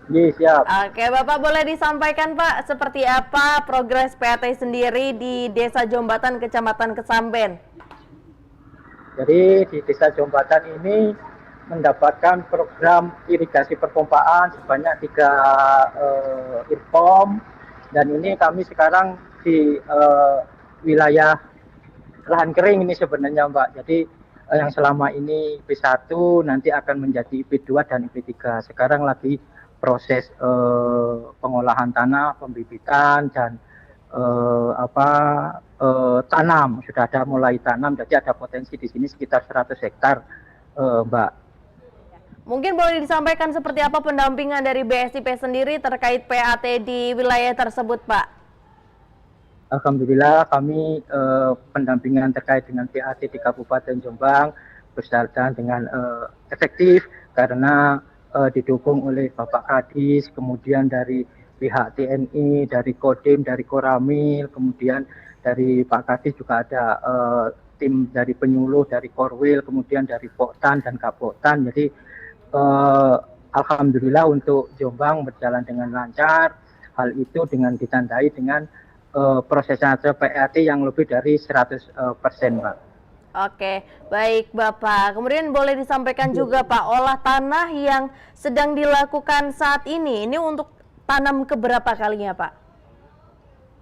Iya, siap. Oke, Bapak boleh disampaikan Pak, seperti apa progres PAT sendiri di Desa Jombatan, Kecamatan Kesamben? Jadi di Desa Jombatan ini mendapatkan program irigasi perpompaan sebanyak 3 IRPOM, dan ini kami sekarang di wilayah lahan kering ini sebenarnya Mbak. Jadi yang selama ini IP1 nanti akan menjadi IP2 dan IP3. Sekarang lagi proses pengolahan tanah, pembibitan dan tanam. Sudah ada mulai tanam, jadi ada potensi di sini sekitar 100 hektar, Mbak. Mungkin boleh disampaikan seperti apa pendampingan dari BSIP sendiri terkait PAT di wilayah tersebut, Pak? Alhamdulillah kami pendampingan terkait dengan PAT di Kabupaten Jombang berjalan dengan efektif karena didukung oleh Bapak Kadis, kemudian dari pihak TNI, dari Kodim, dari Koramil, kemudian dari Pak Kadis juga ada tim dari penyuluh, dari Korwil, kemudian dari Poktan dan Kapoktan. Jadi alhamdulillah untuk Jombang berjalan dengan lancar. Hal itu dengan ditandai dengan prosesnya PAT yang lebih dari 100%, Pak. Oke, baik Bapak. Kemudian boleh disampaikan juga Pak, olah tanah yang sedang dilakukan saat ini untuk tanam keberapa kalinya Pak?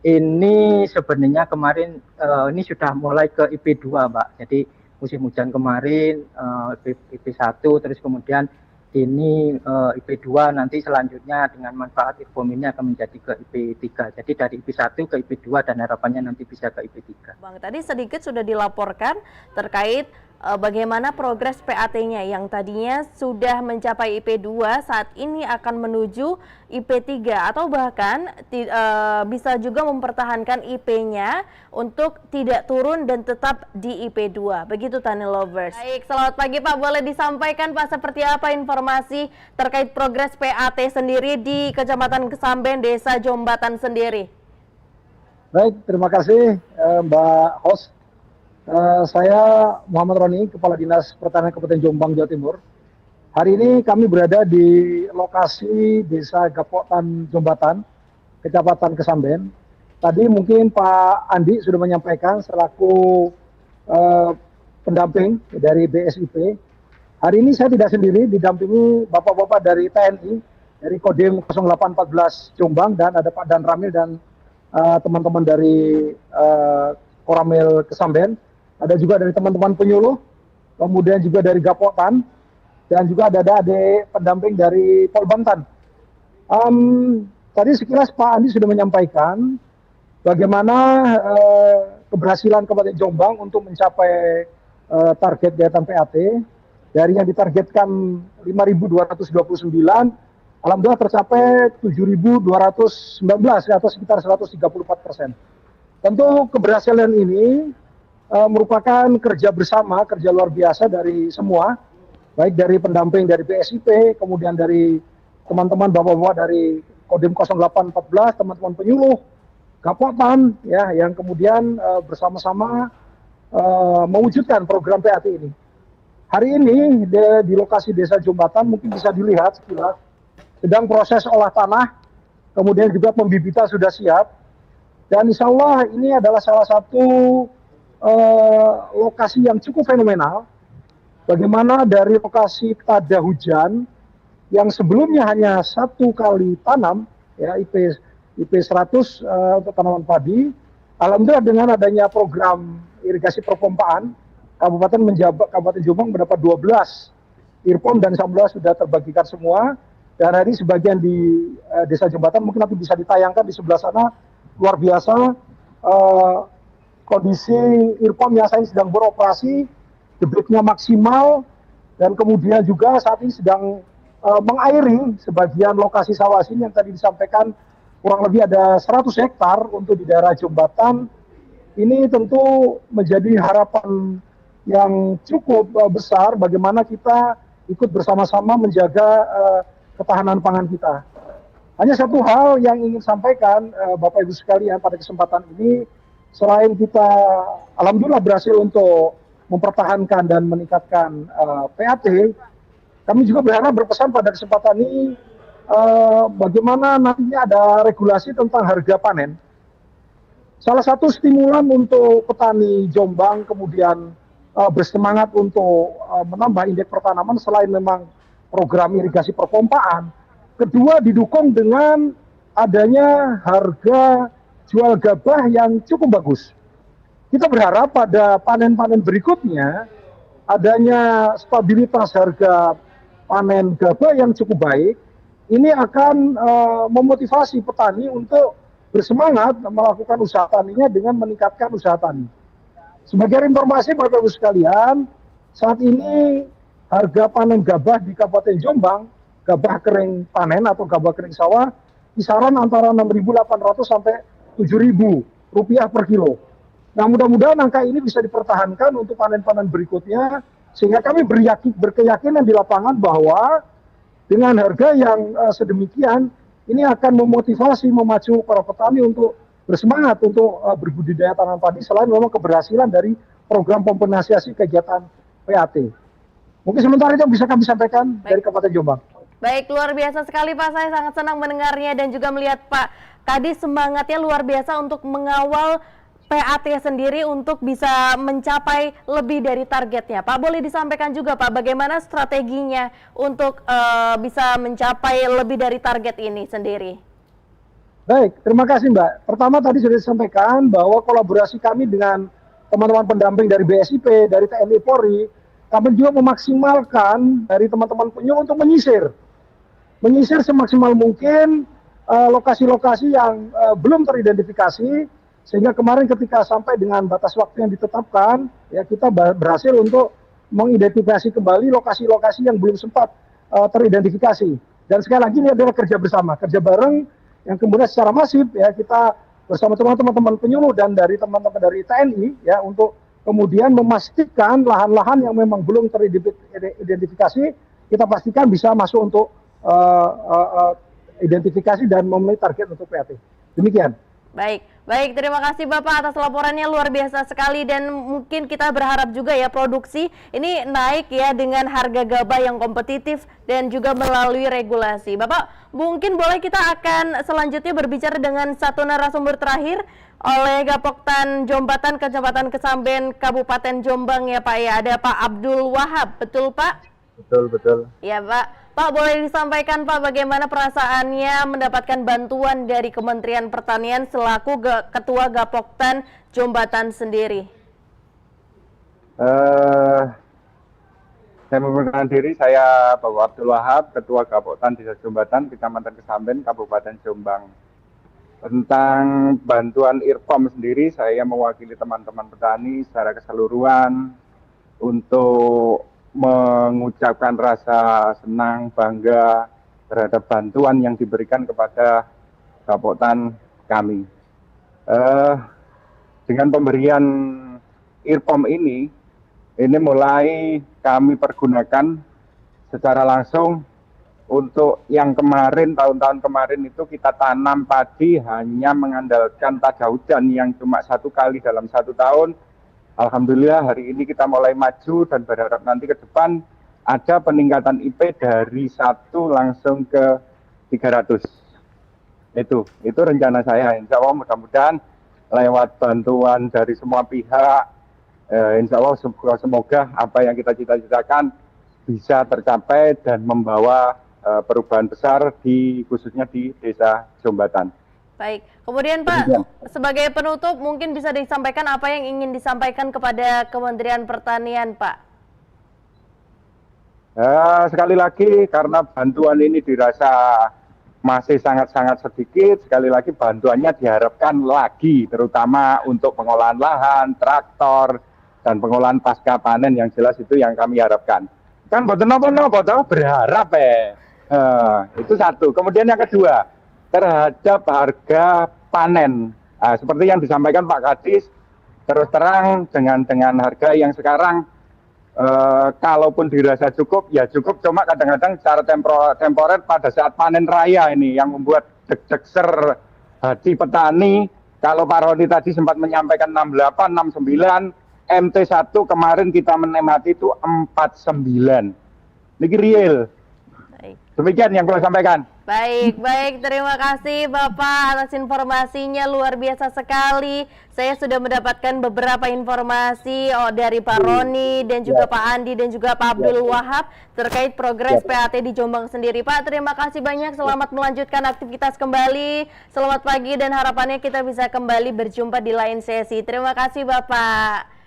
Ini sebenarnya kemarin ini sudah mulai ke IP2, Mbak. Jadi musim hujan kemarin IP1, terus kemudian ini IP2, nanti selanjutnya dengan manfaat IPOM ini akan menjadi ke IP3. Jadi dari IP1 ke IP2 dan harapannya nanti bisa ke IP3. Bang, tadi sedikit sudah dilaporkan terkait bagaimana progres PAT-nya yang tadinya sudah mencapai IP2 saat ini akan menuju IP3 atau bahkan bisa juga mempertahankan IP-nya untuk tidak turun dan tetap di IP2. Begitu Tani Lovers. Baik, selamat pagi Pak. Boleh disampaikan Pak seperti apa informasi terkait progres PAT sendiri di Kecamatan Kesamben, Desa Jombatan sendiri? Baik, terima kasih Mbak Host. Saya Muhammad Roni, Kepala Dinas Pertanian Kabupaten Jombang, Jawa Timur. Hari ini kami berada di lokasi Desa Gapoktan Jombatan, Kecamatan Kesamben. Tadi mungkin Pak Andi sudah menyampaikan selaku pendamping dari BSIP. Hari ini saya tidak sendiri, didampingi bapak-bapak dari TNI, dari Kodim 0814 Jombang, dan ada Pak Dan Ramil dan teman-teman dari Koramil Kesamben. Ada juga dari teman-teman penyuluh, kemudian juga dari Gapoktan, dan juga ada adik pendamping dari Polbantan. Tadi sekilas Pak Andi sudah menyampaikan bagaimana keberhasilan Kabupaten Jombang untuk mencapai target kegiatan PAT. Dari yang ditargetkan 5.229, alhamdulillah tercapai 7.219 atau sekitar 134%. Tentu keberhasilan ini merupakan kerja bersama, kerja luar biasa dari semua, baik dari pendamping dari BSIP, kemudian dari teman-teman bapak-bapak dari Kodim 0814, teman-teman penyuluh, Gapoktan, ya, yang kemudian bersama-sama mewujudkan program PAT ini. Hari ini di lokasi Desa Jombatan mungkin bisa dilihat sekilas, sedang proses olah tanah, kemudian juga pembibitan sudah siap, dan insya Allah ini adalah salah satu lokasi yang cukup fenomenal. Bagaimana dari lokasi tada hujan yang sebelumnya hanya 1 kali tanam, ya, IP 100 untuk tanaman padi, alhamdulillah dengan adanya program irigasi perpompaan, Kabupaten Jombang mendapat 12 IRPOM dan alhamdulillah sudah terbagikan semua. Dan hari sebagian di Desa Jombatan mungkin nanti bisa ditayangkan di sebelah sana, luar biasa kondisi IRPOM yang saya sedang beroperasi, debitnya maksimal, dan kemudian juga saat ini sedang mengairi sebagian lokasi sawah sini yang tadi disampaikan kurang lebih ada 100 hektar untuk di daerah Jombatan. Ini tentu menjadi harapan yang cukup besar bagaimana kita ikut bersama-sama menjaga ketahanan pangan kita. Hanya satu hal yang ingin sampaikan Bapak Ibu sekalian pada kesempatan ini, selain kita alhamdulillah berhasil untuk mempertahankan dan meningkatkan PAT, kami juga berharap berpesan pada kesempatan ini bagaimana nantinya ada regulasi tentang harga panen. Salah satu stimulan untuk petani Jombang kemudian bersemangat untuk menambah indeks pertanaman selain memang program irigasi perpompaan, kedua didukung dengan adanya harga jual gabah yang cukup bagus. Kita berharap pada panen-panen berikutnya adanya stabilitas harga panen gabah yang cukup baik. Ini akan memotivasi petani untuk bersemangat melakukan usaha taninya dengan meningkatkan usaha tani. Sebagai informasi Bapak Ibu sekalian, saat ini harga panen gabah di Kabupaten Jombang, gabah kering panen atau gabah kering sawah, kisaran antara 6.800 sampai 7.000 rupiah per kilo. Nah, mudah-mudahan angka ini bisa dipertahankan untuk panen-panen berikutnya, sehingga kami berkeyakinan di lapangan bahwa dengan harga yang sedemikian, ini akan memotivasi, memacu para petani untuk bersemangat untuk berbudidaya tanaman padi selain memang keberhasilan dari program kompensasi kegiatan PAT. Mungkin sementara itu bisa kami sampaikan dari Kabupaten Jombang. Baik, luar biasa sekali Pak. Saya sangat senang mendengarnya dan juga melihat Pak Kadis semangatnya luar biasa untuk mengawal PAT sendiri untuk bisa mencapai lebih dari targetnya. Pak, boleh disampaikan juga Pak, bagaimana strateginya untuk bisa mencapai lebih dari target ini sendiri? Baik, terima kasih Mbak. Pertama tadi sudah disampaikan bahwa kolaborasi kami dengan teman-teman pendamping dari BSIP, dari TNI Polri, kami juga memaksimalkan dari teman-teman penyuluh untuk menyisir semaksimal mungkin lokasi-lokasi yang belum teridentifikasi, sehingga kemarin ketika sampai dengan batas waktu yang ditetapkan, ya kita berhasil untuk mengidentifikasi kembali lokasi-lokasi yang belum sempat teridentifikasi. Dan sekali lagi ini adalah kerja bersama, kerja bareng yang kemudian secara masif ya kita bersama teman-teman penyuluh dan dari teman-teman dari TNI ya untuk kemudian memastikan lahan-lahan yang memang belum teridentifikasi kita pastikan bisa masuk untuk identifikasi dan memenuhi target untuk PAT. Demikian. Baik, terima kasih Bapak atas laporannya, luar biasa sekali, dan mungkin kita berharap juga ya produksi ini naik ya dengan harga gabah yang kompetitif dan juga melalui regulasi. Bapak, mungkin boleh kita akan selanjutnya berbicara dengan satu narasumber terakhir oleh Gapoktan Jombatan Kecamatan Kesamben Kabupaten Jombang ya Pak ya. Ada Pak Abdul Wahab, betul Pak? Betul. Ya Pak. Pak, boleh disampaikan Pak bagaimana perasaannya mendapatkan bantuan dari Kementerian Pertanian selaku Ketua Gapoktan Jombatan sendiri? Saya memperkenalkan diri, saya Bapak Abdul Wahab, Ketua Gapoktan Desa Jombatan, Kecamatan Kesamben, Kabupaten Jombang. Tentang bantuan IRPOM sendiri, saya mewakili teman-teman petani secara keseluruhan untuk mengucapkan rasa senang, bangga terhadap bantuan yang diberikan kepada Gapoktan kami. Dengan pemberian IRPOM ini mulai kami pergunakan secara langsung untuk yang kemarin, tahun-tahun kemarin itu kita tanam padi hanya mengandalkan tada hujan yang cuma 1 kali dalam 1 tahun. Alhamdulillah hari ini kita mulai maju dan berharap nanti ke depan ada peningkatan IP dari 1 langsung ke 300. Itu rencana saya. Insya Allah mudah-mudahan lewat bantuan dari semua pihak, insya Allah semoga apa yang kita cita-citakan bisa tercapai dan membawa perubahan besar khususnya di Desa Jombatan. Baik, kemudian Pak, sebagai penutup mungkin bisa disampaikan apa yang ingin disampaikan kepada Kementerian Pertanian, Pak? Sekali lagi, karena bantuan ini dirasa masih sangat-sangat sedikit, sekali lagi bantuannya diharapkan lagi, terutama untuk pengolahan lahan, traktor, dan pengolahan pasca panen yang jelas itu yang kami harapkan. Kan boten apa-apa, berharap itu satu. Kemudian yang kedua, terhadap harga panen, seperti yang disampaikan Pak Kadis, terus terang dengan harga yang sekarang, kalaupun dirasa cukup, ya cukup, cuma kadang-kadang secara temporer pada saat panen raya ini yang membuat deg-degser hati petani. Kalau Pak Roni tadi sempat menyampaikan 68, 69, MT1 kemarin kita menikmati itu 49. Ini real. Demikian yang perlu saya sampaikan. Baik, baik. Terima kasih Bapak atas informasinya, luar biasa sekali. Saya sudah mendapatkan beberapa informasi dari Pak Roni dan juga Pak Andi dan juga Pak Abdul Wahab terkait progres PAT di Jombang sendiri. Pak, terima kasih banyak. Selamat melanjutkan aktivitas kembali. Selamat pagi dan harapannya kita bisa kembali berjumpa di lain sesi. Terima kasih Bapak.